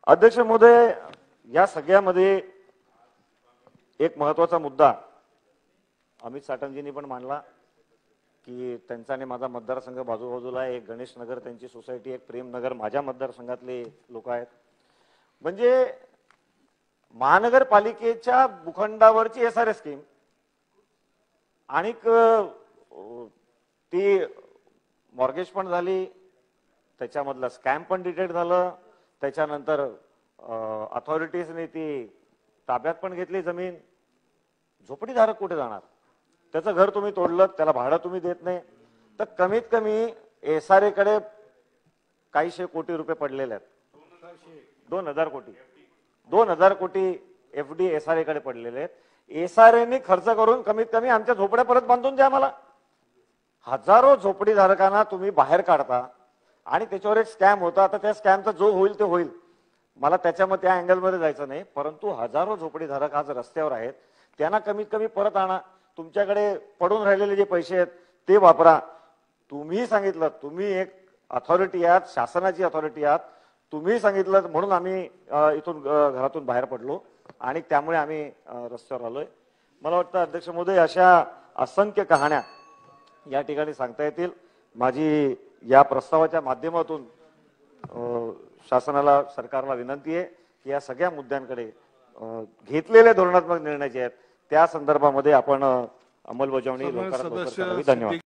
अध्यक्ष महोदय, या सगळ्यामध्ये एक महत्त्वाचा मुद्दा अमित साटमजींनी पण मांडला की त्यांचा आणि माझा मतदारसंघ बाजूबाजूला आहे. एक गणेश नगर त्यांची सोसायटी, एक प्रेम नगर माझ्या मतदारसंघातले लोक आहेत. म्हणजे महानगरपालिकेच्या भूखंडावरची एसआरए स्कीम आणि ती मॉर्गेज पण झाली, त्याच्यामधलं स्कॅम पण डिटेक्ट झालं, त्याच्यानंतर अथॉरिटीजने ती ताब्यात पण घेतली जमीन. झोपडीधारक कुठे जाणार? त्याचं घर तुम्ही तोडलं, त्याला भाडं तुम्ही देत नाही, तर कमीत कमी एसआरए कडे काहीशे कोटी रुपये पडलेले आहेत. 2000 कोटी 2000 कोटी एफडी एसआरए कडे पडलेले आहेत. एसआरएने खर्च करून कमीत कमी आमच्या झोपड्या परत बांधून द्या मला. हजारो झोपडीधारकांना तुम्ही बाहेर काढता आणि त्याच्यावर एक स्कॅम होता. आता त्या स्कॅमचा जो होईल ते होईल, मला त्याच्यामध्ये त्या अँगलमध्ये जायचं नाही, परंतु हजारो झोपडीधारक आज रस्त्यावर आहेत. त्यांना कमीत कमी परत आणा. तुमच्याकडे पडून राहिलेले जे पैसे आहेत ते वापरा. तुम्ही सांगितलं, तुम्ही एक अथॉरिटी आहात, शासनाची अथॉरिटी आहात, तुम्ही सांगितलं म्हणून आम्ही इथून घरातून बाहेर पडलो आणि त्यामुळे आम्ही रस्त्यावर आलोय. मला वाटतं अध्यक्ष महोदय, अशा असंख्य कहाण्या या ठिकाणी सांगता येतील. माझी या प्रस्तावाच्या माध्यमातून शासनाला, सरकारला विनंती आहे की या सगळ्या मुद्द्यांकडे घेतलेले धोरणात्मक निर्णय जे आहेत त्या संदर्भामध्ये आपण अंमलबजावणी लवकरात लवकर करावी. धन्यवाद.